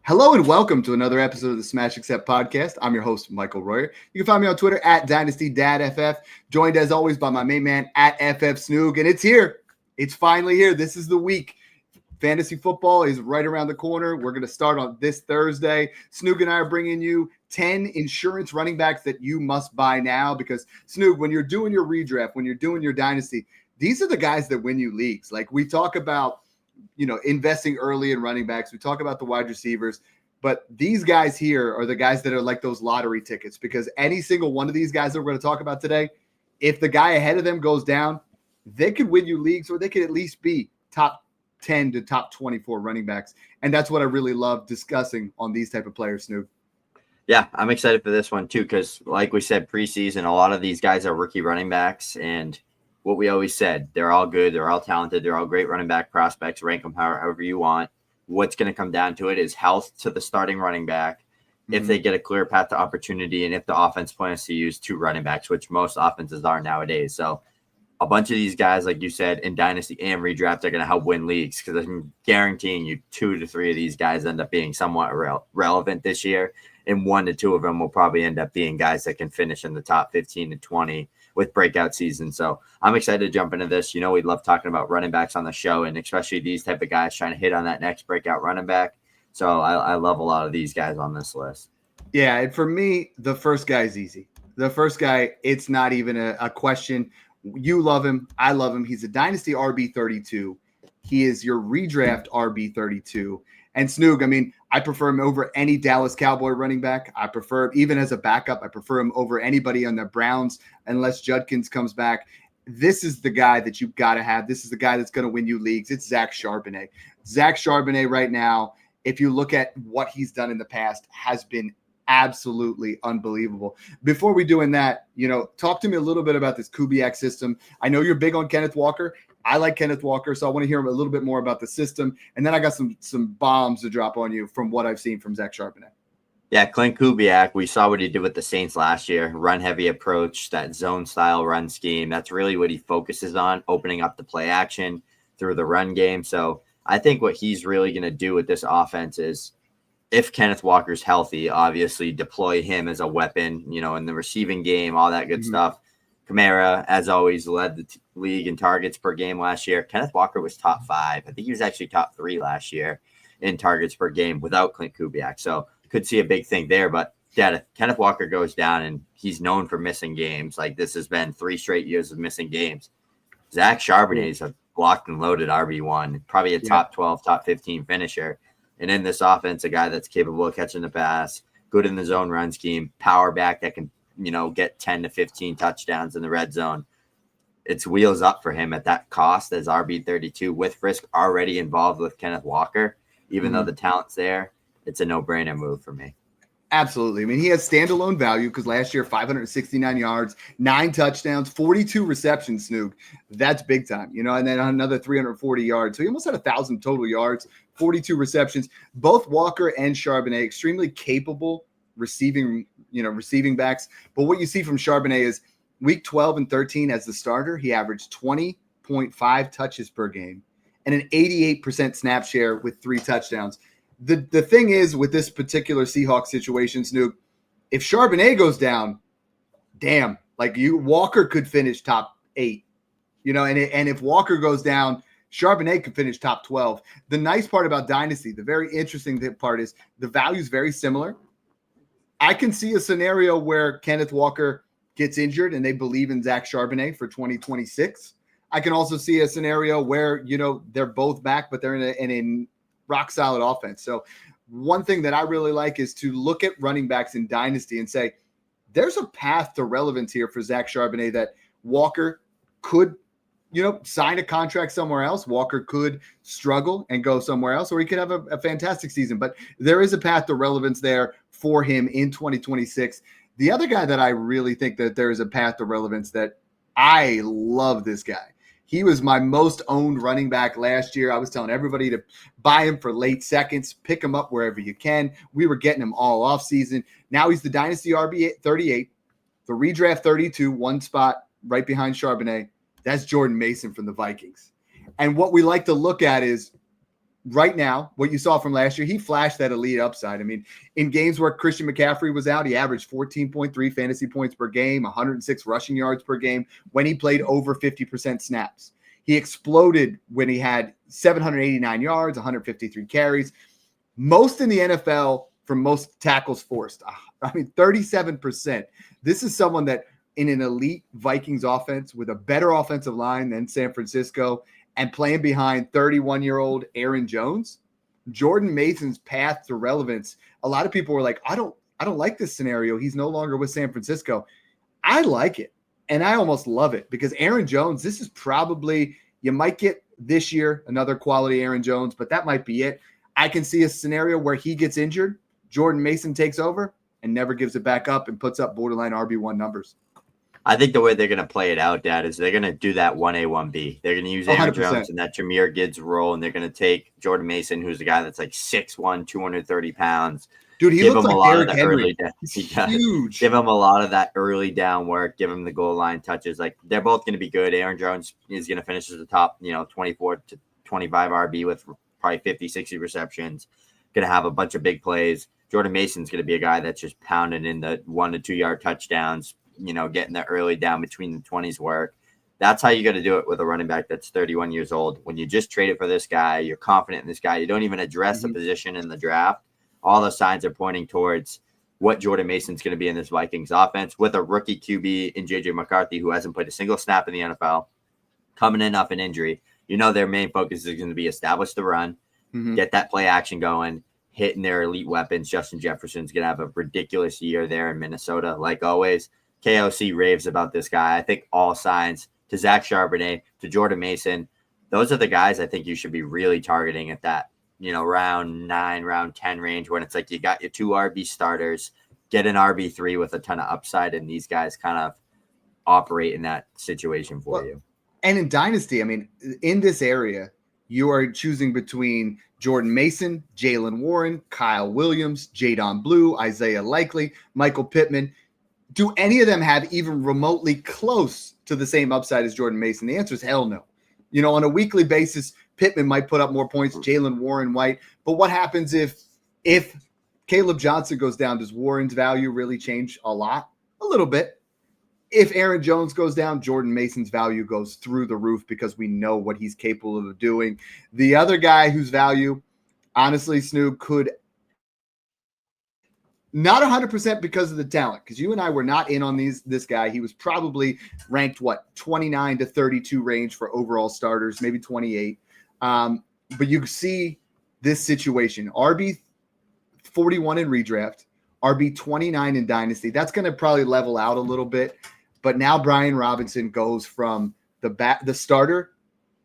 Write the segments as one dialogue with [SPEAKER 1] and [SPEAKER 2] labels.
[SPEAKER 1] Hello and welcome to another episode of the Smash Accept podcast. I'm your host, Michael Royer. You can find me on Twitter at Dynasty Dad FF, joined as always by my main man at FFSnoog. And it's here. It's finally here. This is the week. Fantasy football is right around the corner. We're going to start on this Thursday. Snoog and I are bringing you 10 insurance running backs that you must buy now because, Snoog, when you're doing your redraft, when you're doing your dynasty, these are the guys that win you leagues. Like we talk about, investing early in running backs. We talk about the wide receivers, but these guys here are the guys that are like those lottery tickets because any single one of these guys that we're going to talk about today, if the guy ahead of them goes down, they could win you leagues or they could at least be top 10 to top 24 running backs. And that's what I really love discussing on these type of players, Snoop.
[SPEAKER 2] Yeah, I'm excited for this one too because like we said, preseason, a lot of these guys are rookie running backs and what we always said, they're all good. They're all talented. They're all great running back prospects. Rank them however you want. What's going to come down to it is health to the starting running back. If they get a clear path to opportunity and if the offense plans to use two running backs, which most offenses are nowadays. So a bunch of these guys, like you said, in Dynasty and Redraft are going to help win leagues because I'm guaranteeing you 2 to 3 of these guys end up being somewhat relevant this year. And 1 to 2 of them will probably end up being guys that can finish in the top 15 to 20 with breakout seasons. So I'm excited to jump into this. We love talking about running backs on the show and especially these type of guys trying to hit on that next breakout running back. So I love a lot of these guys on this list.
[SPEAKER 1] Yeah, and for me, the first guy is easy. The first guy, it's not even a question. You love him. I love him. He's a Dynasty RB32. He is your redraft RB32. And Snoog, I prefer him over any Dallas Cowboy running back. I prefer him even as a backup. I prefer him over anybody on the Browns unless Judkins comes back. This is the guy that you've got to have. This is the guy that's going to win you leagues. It's Zach Charbonnet. Zach Charbonnet right now, if you look at what he's done in the past, has been absolutely unbelievable. Before we doing that, talk to me a little bit about this Kubiak system. I know you're big on Kenneth Walker. I like Kenneth Walker, so I want to hear a little bit more about the system. And then I got some bombs to drop on you from what I've seen from Zach Charbonnet.
[SPEAKER 2] Yeah, Clint Kubiak, we saw what he did with the Saints last year. Run-heavy approach, that zone-style run scheme. That's really what he focuses on, opening up the play action through the run game. So I think what he's really going to do with this offense is if Kenneth Walker's healthy, obviously deploy him as a weapon, in the receiving game, all that good stuff. Kamara, as always, led the league in targets per game last year. Kenneth Walker was top 5. I think he was actually top 3 last year in targets per game without Clint Kubiak. So could see a big thing there. But yeah, if Kenneth Walker goes down and he's known for missing games, like this has been 3 straight years of missing games. Zach Charbonnet is a locked and loaded RB1, probably a top 12, top 15 finisher. And in this offense, a guy that's capable of catching the pass, good in the zone run scheme, power back that can, get 10 to 15 touchdowns in the red zone. It's wheels up for him at that cost as RB32 with risk already involved with Kenneth Walker. Even though the talent's there, it's a no-brainer move for me.
[SPEAKER 1] Absolutely. He has standalone value because last year, 569 yards, 9 touchdowns, 42 receptions, Snoog. That's big time, and then another 340 yards. So he almost had 1,000 total yards, 42 receptions. Both Walker and Charbonnet extremely capable receiving backs. But what you see from Charbonnet is week 12 and 13 as the starter, he averaged 20.5 touches per game and an 88% snap share with 3 touchdowns. The thing is with this particular Seahawks situation, Snoop, if Charbonnet goes down, damn, Walker could finish top 8, and if Walker goes down, Charbonnet could finish top 12. The nice part about Dynasty, the very interesting part is the value is very similar. I can see a scenario where Kenneth Walker gets injured and they believe in Zach Charbonnet for 2026. I can also see a scenario where, they're both back, but they're in a rock solid offense. So one thing that I really like is to look at running backs in Dynasty and say, there's a path to relevance here for Zach Charbonnet that Walker could, sign a contract somewhere else. Walker could struggle and go somewhere else, or he could have a fantastic season, but there is a path to relevance there for him in 2026. The other guy that I really think that there is a path to relevance that I love this guy. He was my most owned running back last year. I was telling everybody to buy him for late seconds, pick him up wherever you can. We were getting him all off season. Now he's the Dynasty RB 38, the redraft 32, one spot right behind Charbonnet. That's Jordan Mason from the Vikings. And what we like to look at is right now, what you saw from last year, he flashed that elite upside. I mean, in games where Christian McCaffrey was out, he averaged 14.3 fantasy points per game, 106 rushing yards per game when he played over 50% snaps. He exploded when he had 789 yards, 153 carries, most in the NFL for most tackles forced. I mean, 37%. This is someone that in an elite Vikings offense with a better offensive line than San Francisco and playing behind 31-year-old Aaron Jones, Jordan Mason's path to relevance. A lot of people were like, I don't like this scenario. He's no longer with San Francisco. I like it. And I almost love it because Aaron Jones, this is probably, you might get this year another quality Aaron Jones, but that might be it. I can see a scenario where he gets injured, Jordan Mason takes over and never gives it back up and puts up borderline RB1 numbers.
[SPEAKER 2] I think the way they're going to play it out, Dad, is they're going to do that 1A, 1B. They're going to use Aaron
[SPEAKER 1] 100%.
[SPEAKER 2] Jones and that Jahmyr Gibbs role, and they're going to take Jordan Mason, who's a guy that's like 6'1", 230 pounds.
[SPEAKER 1] Dude, he
[SPEAKER 2] give
[SPEAKER 1] looks
[SPEAKER 2] him
[SPEAKER 1] like
[SPEAKER 2] a lot
[SPEAKER 1] Derrick
[SPEAKER 2] of the
[SPEAKER 1] Henry.
[SPEAKER 2] early down.
[SPEAKER 1] Huge.
[SPEAKER 2] Give him a lot of that early down work. Give him the goal line touches. Like, they're both going to be good. Aaron Jones is going to finish as the top, 24 to 25 RB with probably 50, 60 receptions. Going to have a bunch of big plays. Jordan Mason's going to be a guy that's just pounding in the 1 to 2 yard touchdowns, getting the early down between the 20s work. That's how you got to do it with a running back that's 31 years old. When you just traded for this guy, you're confident in this guy. You don't even address the position in the draft. All the signs are pointing towards what Jordan Mason's going to be in this Vikings offense with a rookie QB in J.J. McCarthy, who hasn't played a single snap in the NFL, coming in off an injury. Their main focus is going to be establish the run, get that play action going, hitting their elite weapons. Justin Jefferson's going to have a ridiculous year there in Minnesota, like always. KOC raves about this guy. I think all signs to Zach Charbonnet, to Jordan Mason, those are the guys I think you should be really targeting at that, round 9, round 10 range when it's like you got your 2 RB starters, get an RB3 with a ton of upside, and these guys kind of operate in that situation for you.
[SPEAKER 1] And in Dynasty, I mean, in this area, you are choosing between Jordan Mason, Jalen Warren, Kyle Williams, Jadon Blue, Isaiah Likely, Michael Pittman. Do any of them have even remotely close to the same upside as Jordan Mason? The answer is hell no. On a weekly basis, Pittman might put up more points, Jalen Warren White. But what happens if Caleb Johnson goes down? Does Warren's value really change a lot? A little bit. If Aaron Jones goes down, Jordan Mason's value goes through the roof because we know what he's capable of doing. The other guy whose value, honestly, Snoog, could not 100% because of the talent, because you and I were not in on this guy. He was probably ranked, 29 to 32 range for overall starters, maybe 28. But you see this situation, RB 41 in redraft, RB 29 in Dynasty. That's going to probably level out a little bit. But now Brian Robinson goes from the starter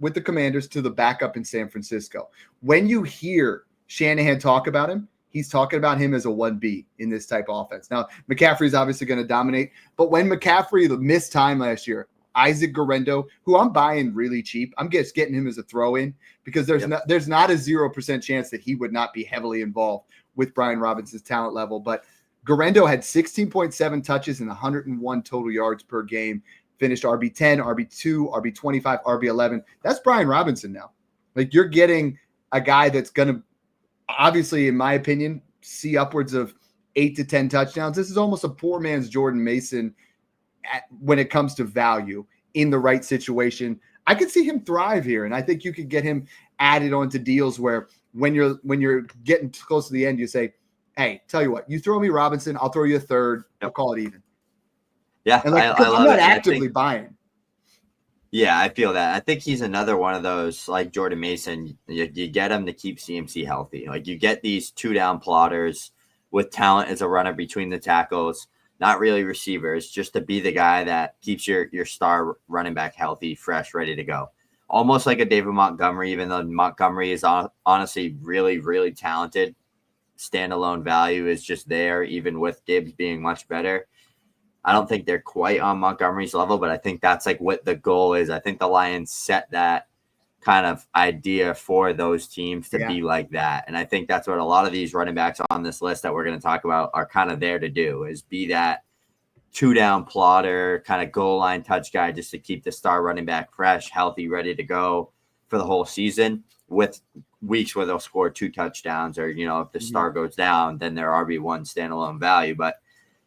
[SPEAKER 1] with the Commanders to the backup in San Francisco. When you hear Shanahan talk about him, he's talking about him as a 1B in this type of offense. Now, McCaffrey's obviously going to dominate, but when McCaffrey missed time last year, Isaac Guerendo, who I'm buying really cheap, I'm just getting him as a throw-in because there's not a 0% chance that he would not be heavily involved with Brian Robinson's talent level. But Guerendo had 16.7 touches and 101 total yards per game, finished RB10, RB2, RB25, RB11. That's Brian Robinson now. Like, you're getting a guy that's going to, obviously, in my opinion, see upwards of 8 to 10 touchdowns. This is almost a poor man's Jordan Mason when it comes to value in the right situation. I could see him thrive here, and I think you could get him added onto deals where when you're getting close to the end, you say, hey, tell you what, you throw me Robinson, I'll throw you a third. I'll call it even.
[SPEAKER 2] Yeah,
[SPEAKER 1] and I'm not actively buying.
[SPEAKER 2] Yeah, I feel that. I think he's another one of those, like Jordan Mason, you get him to keep CMC healthy. Like, you get these 2-down plotters with talent as a runner between the tackles, not really receivers, just to be the guy that keeps your star running back healthy, fresh, ready to go. Almost like a David Montgomery, even though Montgomery is honestly really, really talented. Standalone value is just there, even with Gibbs being much better. I don't think they're quite on Montgomery's level, but I think that's like what the goal is. I think the Lions set that kind of idea for those teams to be like that. And I think that's what a lot of these running backs on this list that we're going to talk about are kind of there to do, is be that 2-down plotter, kind of goal line touch guy, just to keep the star running back fresh, healthy, ready to go for the whole season, with weeks where they'll score 2 touchdowns, or, if the star goes down, then they're RB1 standalone value. But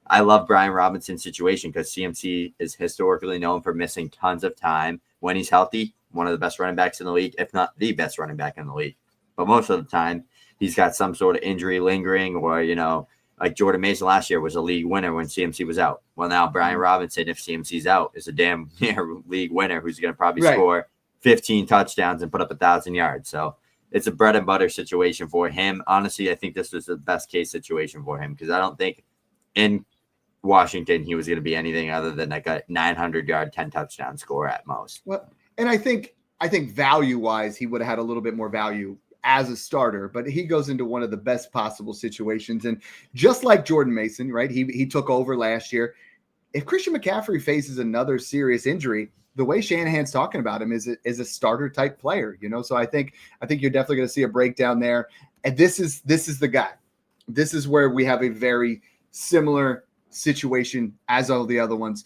[SPEAKER 2] I love Brian Robinson's situation because CMC is historically known for missing tons of time. When he's healthy, one of the best running backs in the league, if not the best running back in the league. But most of the time, he's got some sort of injury lingering, or, like Jordan Mason last year was a league winner when CMC was out. Well, now Brian Robinson, if CMC's out, is a damn league winner who's going to probably score 15 touchdowns and put up 1,000 yards. So it's a bread and butter situation for him. Honestly, I think this was the best case situation for him because I don't think in Washington he was going to be anything other than like a 900-yard, 10-touchdown score at most.
[SPEAKER 1] Well, and I think value-wise, he would have had a little bit more value as a starter, but he goes into one of the best possible situations. And just like Jordan Mason, right? He took over last year. If Christian McCaffrey faces another serious injury, the way Shanahan's talking about him is a starter type player, So I think you're definitely going to see a breakdown there. And this is the guy. This is where we have a very similar situation as all the other ones.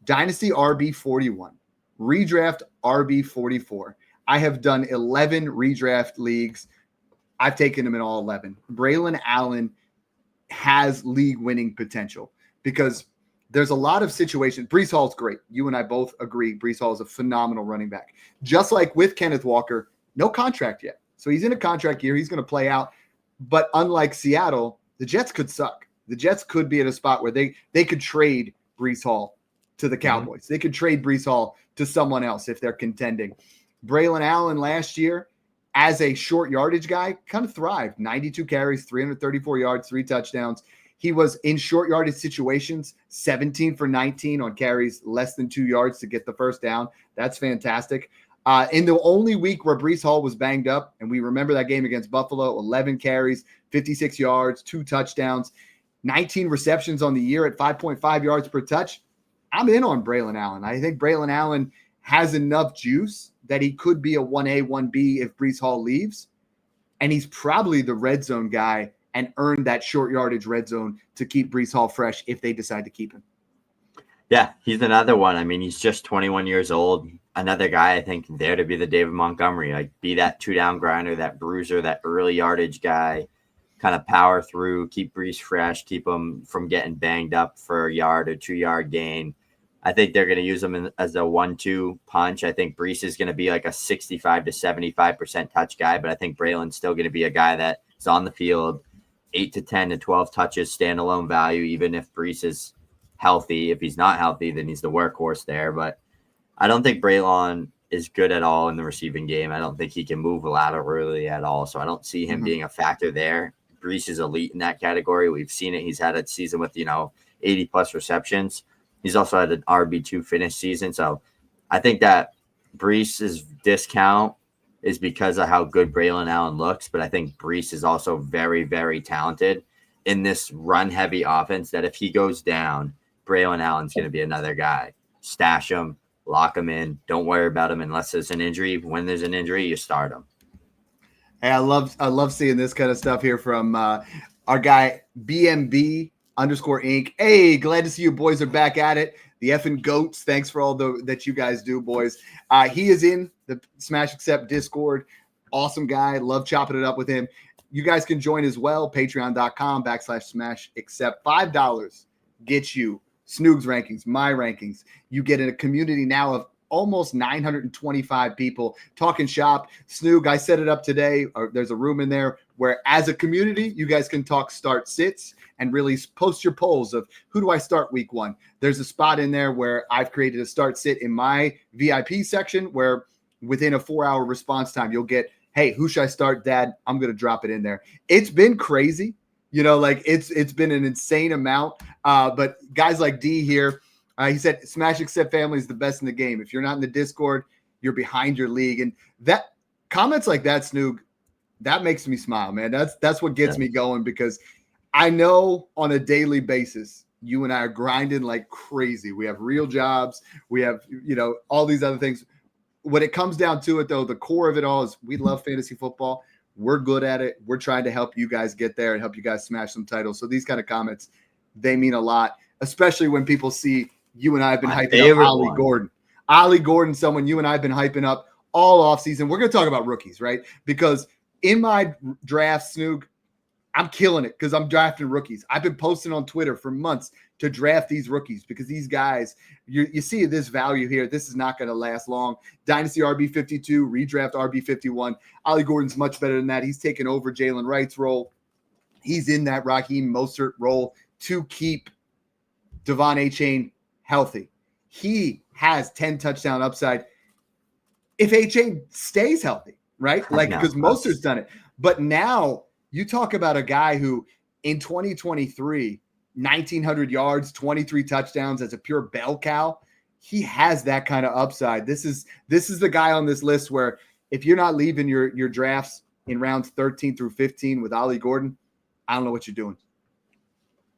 [SPEAKER 1] Dynasty RB 41, redraft RB 44. I have done 11 redraft leagues. I've taken him in all 11. Braelon Allen has league winning potential because there's a lot of situations. Breece Hall's great. You and I both agree. Breece Hall is a phenomenal running back. Just like with Kenneth Walker, no contract yet. So he's in a contract year. He's going to play out. But unlike Seattle, the Jets could suck. The Jets could be at a spot where they could trade Breece Hall to the Cowboys. They could trade Breece Hall to someone else if they're contending. Braelon Allen last year, as a short yardage guy, kind of thrived. 92 carries, 334 yards, 3 touchdowns. He was in short yardage situations, 17 for 19 on carries less than 2 yards to get the first down. That's fantastic. In the only week where Breece Hall was banged up, and we remember that game against Buffalo, 11 carries, 56 yards, 2 touchdowns, 19 receptions on the year at 5.5 yards per touch. I'm in on Braelon Allen. I think Braelon Allen has enough juice that he could be a 1A, 1B if Breece Hall leaves. And he's probably the red zone guy and earned that short yardage red zone to keep Breece Hall fresh if they decide to keep him.
[SPEAKER 2] Yeah, he's another one. I mean, he's just 21 years old. Another guy, I think, there to be the David Montgomery, like be that 2-down grinder, that bruiser, that early yardage guy, kind of power through, keep Breece fresh, keep him from getting banged up for a yard or 2-yard gain. I think they're going to use him as a 1-2 punch. I think Breece is going to be like a 65 to 75% touch guy, but I think Braelon's still going to be a guy that is on the field, 8 to 10 to 12 touches, standalone value, even if Breece is healthy. If he's not healthy, then he's the workhorse there. But I don't think Braelon is good at all in the receiving game. I don't think he can move laterally at all, so I don't see him being a factor there. Breece is elite in that category. We've seen it. He's had a season with, 80-plus receptions. He's also had an RB2 finish season. So I think that Breece's discount is because of how good Braelon Allen looks. But I think Breece is also very, very talented in this run-heavy offense that if he goes down, Braelon Allen's going to be another guy. Stash him, lock him in. Don't worry about him unless there's an injury. When there's an injury, you start him.
[SPEAKER 1] Hey, I love seeing this kind of stuff here from our guy BMB _Inc. Hey, glad to see you boys are back at it. The effing goats. Thanks for all that you guys do, boys. He is in the Smash Accept Discord. Awesome guy. Love chopping it up with him. You guys can join as well. Patreon.com/Smash Accept. $5 gets you Snoog's rankings, my rankings. You get in a community now of almost 925 people talking shop. Snoog, I set it up today. There's a room in there where as a community, you guys can talk start sits and really post your polls of who do I start week 1. There's a spot in there where I've created a start sit in my VIP section where within a 4-hour response time, you'll get, hey, who should I start, Dad? I'm going to drop it in there. It's been crazy. It's been an insane amount. But guys like D here, he said, Smash Accept Family is the best in the game. If you're not in the Discord, you're behind your league. And that comments like that, Snoog, that makes me smile, man. That's what gets me going because I know on a daily basis, you and I are grinding like crazy. We have real jobs. We have, all these other things. When it comes down to it, though, the core of it all is we love fantasy football. We're good at it. We're trying to help you guys get there and help you guys smash some titles. So these kind of comments, they mean a lot, especially when people see you and I have been hyping up Ollie Gordon. Ollie Gordon, someone you and I have been hyping up all offseason. We're going to talk about rookies, right? Because in my draft, Snoog, I'm killing it because I'm drafting rookies. I've been posting on Twitter for months to draft these rookies because these guys, you see this value here. This is not going to last long. Dynasty RB52, redraft RB51. Ollie Gordon's much better than that. He's taken over Jalen Wright's role. He's in that Raheem Mostert role to keep Devon Achane healthy. He has 10 touchdown upside if Achane stays healthy, right? Like, because Mostert's done it. But now you talk about a guy who in 2023, 1,900 yards, 23 touchdowns as a pure bell cow. He has that kind of upside. This is the guy on this list where if you're not leaving your drafts in rounds 13 through 15 with Ollie Gordon, I don't know what you're doing.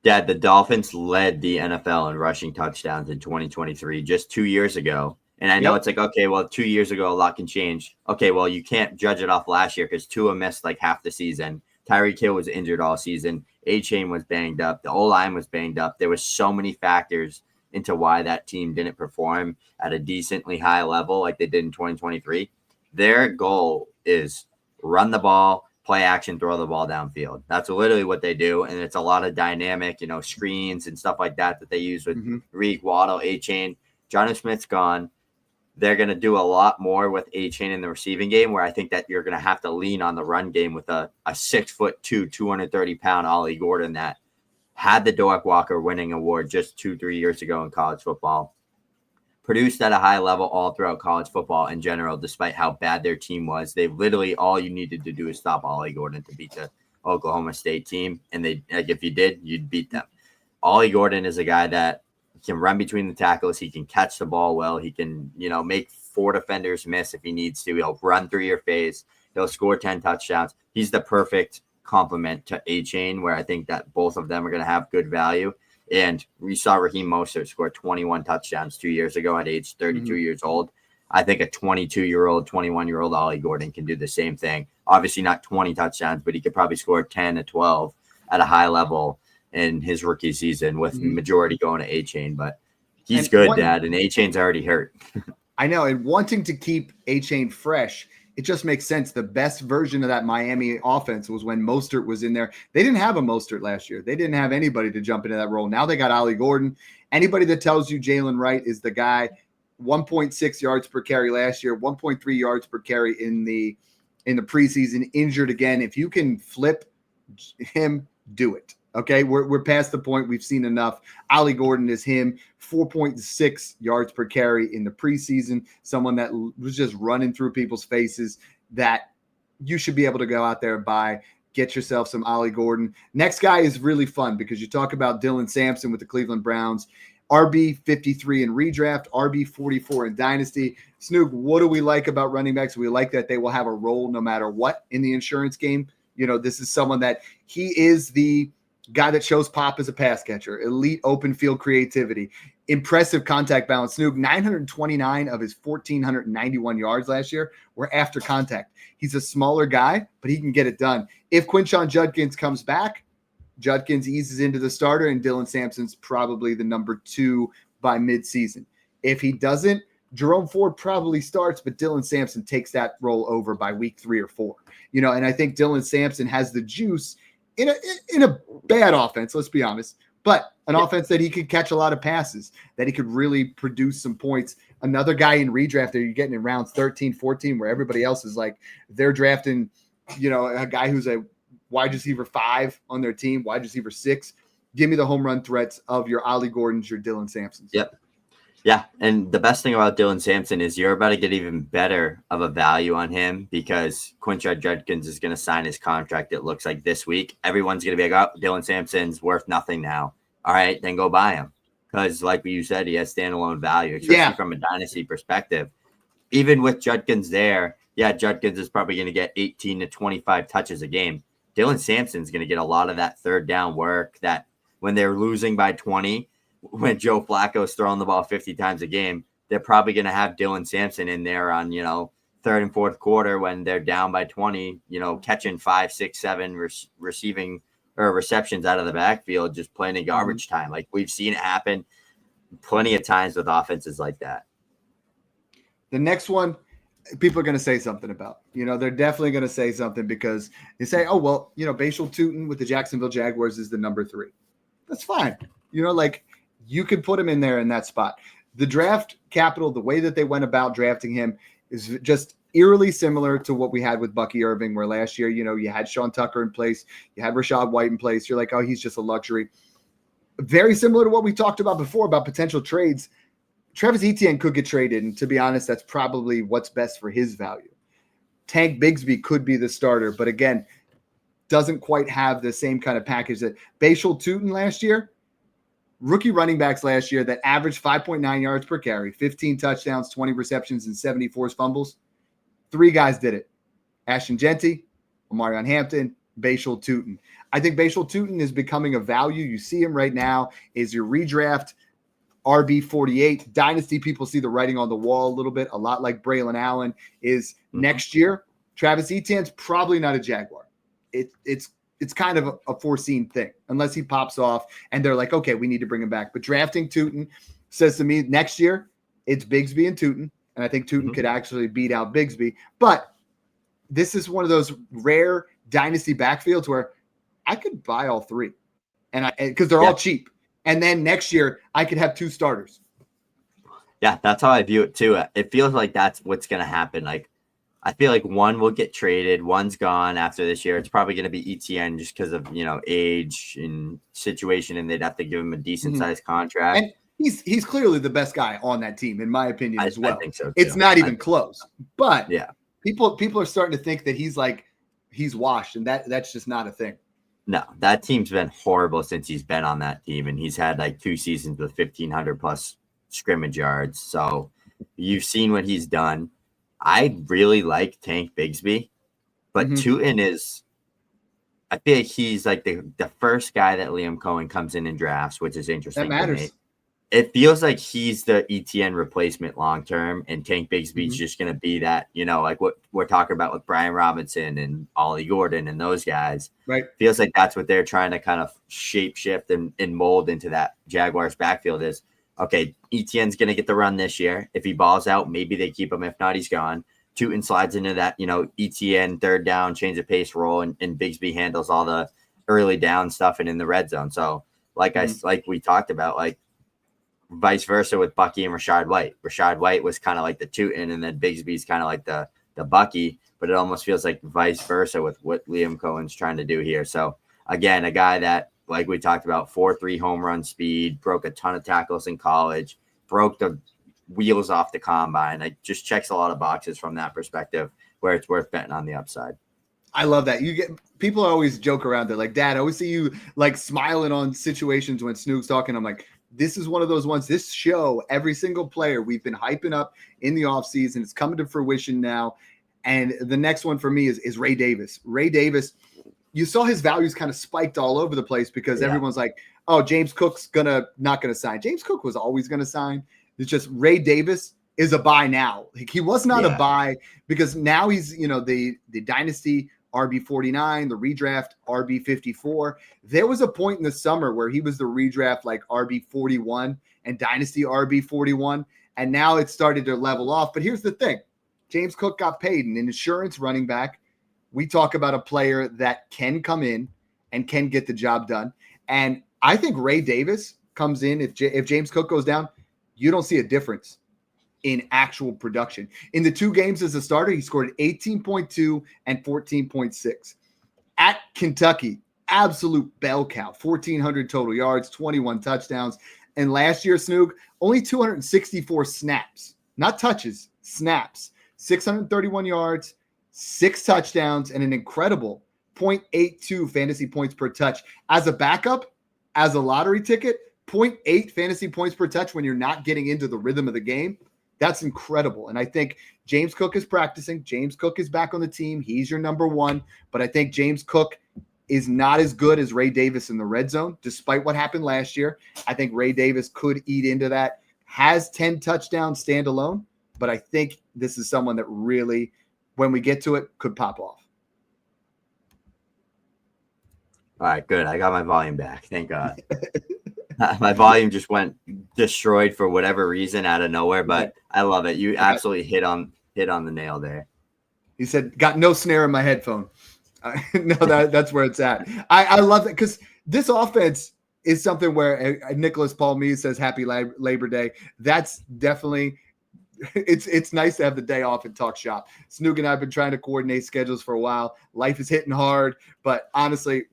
[SPEAKER 2] Dad, the Dolphins led the NFL in rushing touchdowns in 2023, just 2 years ago. And I know it's like, okay, well, 2 years ago, a lot can change. Okay, well, you can't judge it off last year because Tua missed like half the season. Tyreek Hill was injured all season. Achane was banged up. The O-line was banged up. There was so many factors into why that team didn't perform at a decently high level like they did in 2023. Their goal is run the ball, play action, throw the ball downfield. That's literally what they do. And it's a lot of dynamic, screens and stuff like that they use with Reek, Waddle, Achane. Jonnu Smith's gone. They're going to do a lot more with Achane in the receiving game, where I think that you're going to have to lean on the run game with a 6'2", 230-pound Ollie Gordon that had the Doak Walker winning award just 2-3 years ago in college football. Produced at a high level all throughout college football in general, despite how bad their team was. They literally, all you needed to do is stop Ollie Gordon to beat the Oklahoma State team. And if you did, you'd beat them. Ollie Gordon is a guy that can run between the tackles. He can catch the ball well. He can, make 4 defenders miss if he needs to. He'll run through your face. He'll score 10 touchdowns. He's the perfect complement to Achane, where I think that both of them are going to have good value. And we saw Raheem Mostert score 21 touchdowns 2 years ago at age 32 years old. I think a 22-year-old, 21-year-old Ollie Gordon can do the same thing. Obviously not 20 touchdowns, but he could probably score 10 to 12 at a high level in his rookie season, with majority going to Achane. But he's good, Dad, and Achane's already hurt.
[SPEAKER 1] I know, and wanting to keep Achane fresh, it just makes sense. The best version of that Miami offense was when Mostert was in there. They didn't have a Mostert last year. They didn't have anybody to jump into that role. Now they got Ollie Gordon. Anybody that tells you Jalen Wright is the guy, 1.6 yards per carry last year, 1.3 yards per carry in the preseason, injured again. If you can flip him, do it. Okay, we're past the point. We've seen enough. Ollie Gordon is him, 4.6 yards per carry in the preseason, someone that was just running through people's faces that you should be able to go out there and buy. Get yourself some Ollie Gordon. Next guy is really fun because you talk about Dylan Sampson with the Cleveland Browns, RB 53 in redraft, RB 44 in dynasty. Snoog, what do we like about running backs? We like that they will have a role no matter what in the insurance game. This is someone that he is the guy that shows pop as a pass catcher, elite open field creativity, impressive contact balance. Snoog, 929 of his 1,491 yards last year were after contact. He's a smaller guy, but he can get it done. If Quinshon Judkins comes back, Judkins eases into the starter, and Dylan Sampson's probably the number 2 by midseason. If he doesn't, Jerome Ford probably starts, but Dylan Sampson takes that role over by week 3 or 4. And I think Dylan Sampson has the juice in a bad offense, let's be honest, but an offense that he could catch a lot of passes, that he could really produce some points. Another guy in redraft that you're getting in rounds 13, 14, where everybody else is like, they're drafting, a guy who's a wide receiver 5 on their team, wide receiver 6. Give me the home run threats of your Ollie Gordons, your Dylan Sampsons.
[SPEAKER 2] Yep. Yeah, and the best thing about Dylan Sampson is you're about to get even better of a value on him because Quinshon Judkins is going to sign his contract, it looks like, this week. Everyone's going to be like, oh, Dylan Sampson's worth nothing now. All right, then go buy him. Because like you said, he has standalone value, especially from a dynasty perspective. Even with Judkins there, Judkins is probably going to get 18 to 25 touches a game. Dylan Sampson's going to get a lot of that third down work that when they're losing by 20, when Joe Flacco's throwing the ball 50 times a game, they're probably going to have Dylan Sampson in there on, third and fourth quarter when they're down by 20, catching 5, 6, 7 receiving or receptions out of the backfield, just playing in garbage time. Like we've seen it happen plenty of times with offenses like that.
[SPEAKER 1] The next one, people are going to say something about. They're definitely going to say something because they say, oh, well, Bhayshul Tuten with the Jacksonville Jaguars is the number 3. That's fine. Like you could put him in there in that spot. The draft capital, the way that they went about drafting him is just eerily similar to what we had with Bucky Irving, where last year, you had Sean Tucker in place, you had Rachaad White in place. You're like, oh, he's just a luxury. Very similar to what we talked about before about potential trades. Travis Etienne could get traded, and to be honest, that's probably what's best for his value. Tank Bigsby could be the starter, but again, doesn't quite have the same kind of package that Bhayshul Tuten last year. Rookie running backs last year that averaged 5.9 yards per carry, 15 touchdowns, 20 receptions, and 74 fumbles. 3 guys did it. Ashton Genty, Omarion Hampton, Bhayshul Tuten. I think Bhayshul Tuten is becoming a value. You see him right now is your redraft RB48. Dynasty people see the writing on the wall a little bit, a lot like Braelon Allen is next year. Travis Etienne's probably not a Jaguar. It's kind of a foreseen thing unless he pops off and they're like, okay, we need to bring him back. But drafting Tuten says to me next year, it's Bigsby and Tuten. And I think Tuten could actually beat out Bigsby. But this is one of those rare dynasty backfields where I could buy all 3 and because they're all cheap. And then next year I could have 2 starters.
[SPEAKER 2] Yeah, that's how I view it too. It feels like that's what's going to happen. Like, I feel like one will get traded, one's gone after this year. It's probably going to be ETN just because of age and situation, and they'd have to give him a decent sized contract.
[SPEAKER 1] And he's clearly the best guy on that team, in my opinion, as well.
[SPEAKER 2] I think so too.
[SPEAKER 1] It's not even close. But
[SPEAKER 2] yeah,
[SPEAKER 1] people are starting to think that he's washed, and that's just not a thing.
[SPEAKER 2] No, that team's been horrible since he's been on that team, and he's had like 2 seasons with 1,500 plus scrimmage yards. So you've seen what he's done. I really like Tank Bigsby, but Tuten is, I feel like he's like the first guy that Liam Cohen comes in and drafts, which is interesting.
[SPEAKER 1] That matters.
[SPEAKER 2] To me. It feels like he's the ETN replacement long term, and Tank Bigsby's just going to be that, like what we're talking about with Brian Robinson and Ollie Gordon and those guys.
[SPEAKER 1] Right.
[SPEAKER 2] Feels like that's what they're trying to kind of shape shift and mold into that Jaguars backfield is, okay, ETN's going to get the run this year. If he balls out, maybe they keep him. If not, he's gone. Tuten slides into that, ETN third down, change of pace role, and Bigsby handles all the early down stuff and in the red zone. So like we talked about, like vice versa with Bucky and Rachaad White. Rachaad White was kind of like the Tuten, and then Bigsby's kind of like the Bucky, but it almost feels like vice versa with what Liam Cohen's trying to do here. So again, a guy that, like we talked about, 4.3 home run speed, broke a ton of tackles in college, broke the wheels off the combine. It just checks a lot of boxes from that perspective where it's worth betting on the upside.
[SPEAKER 1] I love that. People always joke around. They're like, Dad, I always see you like smiling on situations when Snoog's talking. I'm like, this is one of those ones, this show, every single player we've been hyping up in the offseason. It's coming to fruition now. And the next one for me is Ray Davis. Ray Davis, you saw his values kind of spiked all over the place because everyone's like, oh, James Cook's not gonna sign. James Cook was always gonna sign. It's just Ray Davis is a buy now. Like, he was not a buy because now he's, the Dynasty RB49, the redraft RB54. There was a point in the summer where he was the redraft like RB41 and Dynasty RB41, and now it started to level off. But here's the thing. James Cook got paid, an insurance running back. We talk about a player that can come in and can get the job done. And I think Ray Davis comes in. If James Cook goes down, you don't see a difference in actual production. In the 2 games as a starter, he scored 18.2 and 14.6. At Kentucky, absolute bell cow, 1,400 total yards, 21 touchdowns. And last year, Snoog, only 264 snaps, not touches, snaps, 631 yards, 6 touchdowns, and an incredible 0.82 fantasy points per touch. As a backup, as a lottery ticket, 0.8 fantasy points per touch when you're not getting into the rhythm of the game. That's incredible. And I think James Cook is practicing. James Cook is back on the team. He's your number 1. But I think James Cook is not as good as Ray Davis in the red zone, despite what happened last year. I think Ray Davis could eat into that. Has 10 touchdowns standalone, but I think this is someone that really, when we get to it, could pop off.
[SPEAKER 2] All right, good. I got my volume back. Thank God. My volume just went destroyed for whatever reason out of nowhere, but I love it. You absolutely hit on hit on the nail there.
[SPEAKER 1] He said, got no snare in my headphone. No, that's where it's at. I love that because this offense is something where Nicholas Paul Mees says happy Labor Day. That's definitely it's nice to have the day off and talk shop. Snoog and I have been trying to coordinate schedules for a while. Life is hitting hard, but honestly,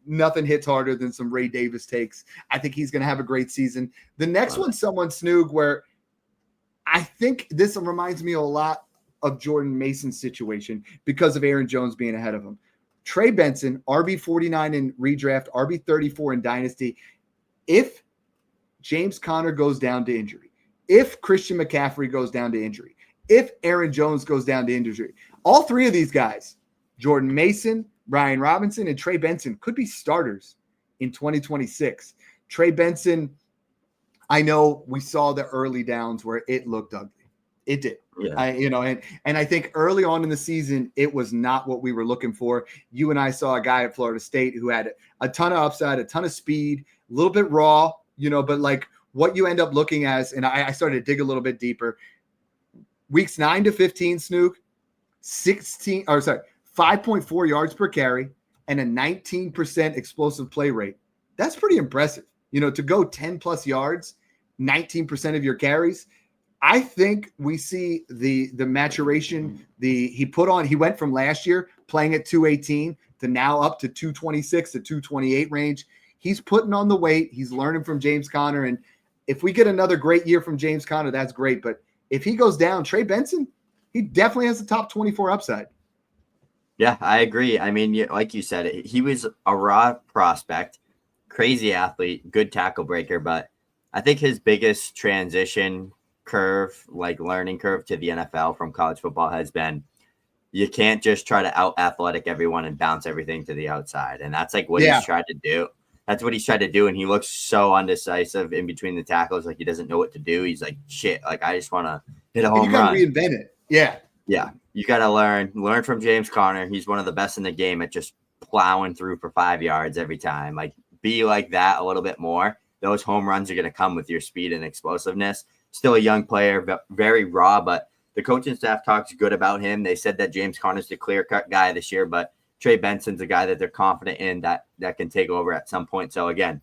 [SPEAKER 1] nothing hits harder than some Ray Davis takes. I think he's going to have a great season. The next one, someone Snoog, where I think this reminds me a lot of Jordan Mason's situation because of Aaron Jones being ahead of him. Trey Benson, RB49 in redraft, RB34 in dynasty. If James Conner goes down to injury, if Christian McCaffrey goes down to injury, if Aaron Jones goes down to injury, all three of these guys, Jordan Mason, Brian Robinson, and Trey Benson, could be starters in 2026. Trey Benson, I know we saw the early downs where it looked ugly. It did.
[SPEAKER 2] Yeah.
[SPEAKER 1] And I think early on in the season, it was not what we were looking for. You and I saw a guy at Florida State who had a ton of upside, a ton of speed, a little bit raw, but like what you end up looking as, and I started to dig a little bit deeper. Weeks 9 to 15, Snoog, 5.4 yards per carry and a 19% explosive play rate. That's pretty impressive. To go 10 plus yards, 19% of your carries. I think we see the maturation. He went from last year playing at 218 to now up to 226 to 228 range. He's putting on the weight. He's learning from James Conner. And if we get another great year from James Conner, that's great. But if he goes down, Trey Benson, he definitely has the top 24 upside.
[SPEAKER 2] Yeah, I agree. I mean, like you said, he was a raw prospect, crazy athlete, good tackle breaker. But I think his biggest transition curve, like learning curve to the NFL from college football has been you can't just try to out athletic everyone and bounce everything to the outside. And that's like what he's tried to do. That's what he's tried to do. And he looks so undecisive in between the tackles. Like he doesn't know what to do. He's like, shit, like I just want to hit a home run.
[SPEAKER 1] You got to reinvent it. Yeah.
[SPEAKER 2] Yeah. You got to learn from James Conner. He's one of the best in the game at just plowing through for 5 yards every time. Like be like that a little bit more. Those home runs are going to come with your speed and explosiveness. Still a young player, but very raw, but the coaching staff talks good about him. They said that James Conner's the clear-cut guy this year, but Trey Benson's a guy that they're confident in that can take over at some point. So, again,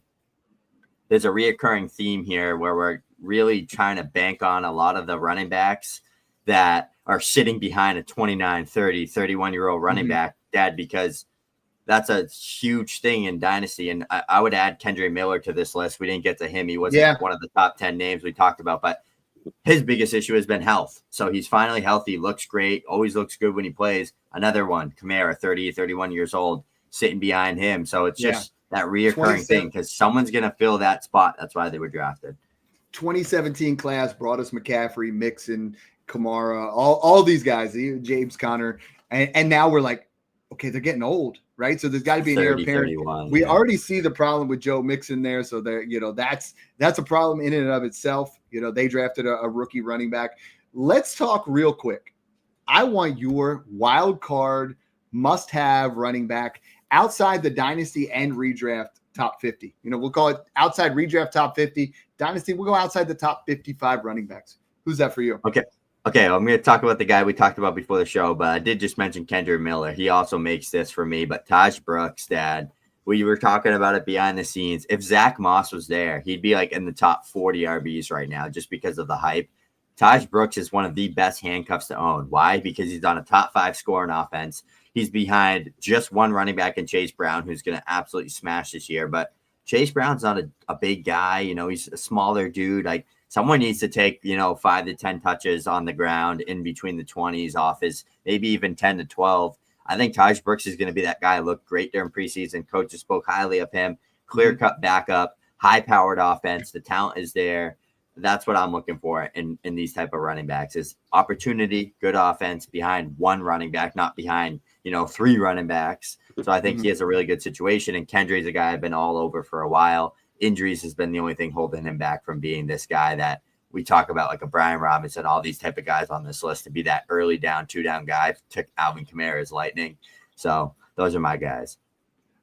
[SPEAKER 2] there's a reoccurring theme here where we're really trying to bank on a lot of the running backs that are sitting behind a 29, 30, 31-year-old running back, Dad, because that's a huge thing in Dynasty. And I would add Kendre Miller to this list. We didn't get to him. He wasn't one of the top 10 names we talked about, but his biggest issue has been health. So he's finally healthy, looks great, always looks good when he plays. Another one, Kamara, 30, 31 years old, sitting behind him. So it's just that reoccurring thing because someone's going to fill that spot. That's why they were drafted. 2017
[SPEAKER 1] class brought us McCaffrey, Mixon, Kamara, all these guys, James Conner. And now we're like, okay, they're getting old, right? So there's got to be an heir apparent. We already see the problem with Joe Mixon there. So that's a problem in and of itself. They drafted a rookie running back. Let's talk real quick. I want your wild card must-have running back outside the Dynasty and redraft top 50. We'll call it outside redraft top 50. Dynasty, we'll go outside the top 55 running backs. Who's that for you?
[SPEAKER 2] Okay, I'm going to talk about the guy we talked about before the show, but I did just mention Kendre Miller. He also makes this for me, but Tahj Brooks, Dad, we were talking about it behind the scenes. If Zach Moss was there, he'd be like in the top 40 RBs right now just because of the hype. Tahj Brooks is one of the best handcuffs to own. Why? Because he's on a top 5 scoring offense. He's behind just one running back in Chase Brown, who's going to absolutely smash this year. But Chase Brown's not a big guy. He's a smaller dude. Like, someone needs to take, 5 to 10 touches on the ground in between the 20s off his, maybe even 10 to 12. I think Tahj Brooks is going to be that guy. Looked great during preseason. Coaches spoke highly of him. Clear-cut backup, high-powered offense. The talent is there. That's what I'm looking for in these type of running backs is opportunity, good offense behind one running back, not behind, 3 running backs. So I think he has a really good situation. And Kendry's a guy I've been all over for a while. Injuries has been the only thing holding him back from being this guy that we talk about, like a Brian Robinson, all these type of guys on this list to be that early down, 2-down guy. Took Alvin Kamara's lightning. So those are my guys.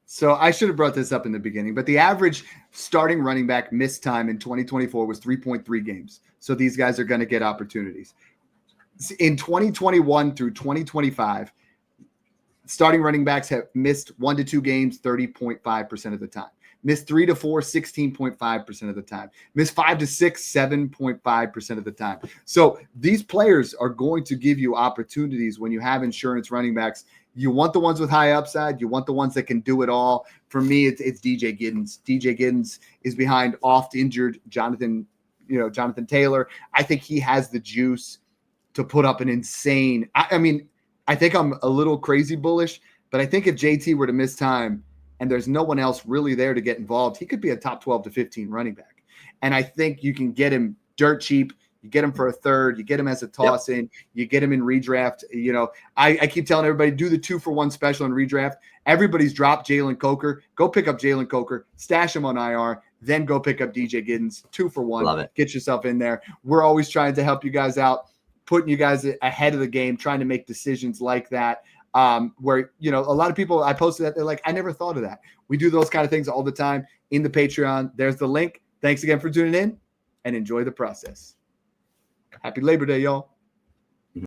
[SPEAKER 1] So I should have brought this up in the beginning, but the average starting running back missed time in 2024 was 3.3 games. So these guys are going to get opportunities. In 2021 through 2025, starting running backs have missed 1 to 2 games 30.5% of the time. Missed 3 to 4, 16.5% of the time. Missed 5 to 6, 7.5% of the time. So these players are going to give you opportunities when you have insurance running backs. You want the ones with high upside. You want the ones that can do it all. For me, it's DJ Giddens. DJ Giddens is behind oft injured Jonathan Taylor. I think he has the juice to put up an insane. I mean, I think I'm a little crazy bullish, but I think if JT were to miss time and there's no one else really there to get involved, he could be a top 12 to 15 running back. And I think you can get him dirt cheap. You get him for a third. You get him as a toss in. You get him in redraft. I keep telling everybody, do the 2-for-1 special in redraft. Everybody's dropped Jalen Coker. Go pick up Jalen Coker. Stash him on IR. Then go pick up DJ Giddens. 2-for-1.
[SPEAKER 2] Love it.
[SPEAKER 1] Get yourself in there. We're always trying to help you guys out, putting you guys ahead of the game, trying to make decisions like that. Where, a lot of people, I posted that, they're like, I never thought of that. We do those kind of things all the time in the Patreon. There's the link. Thanks again for tuning in and enjoy the process. Happy Labor Day, y'all.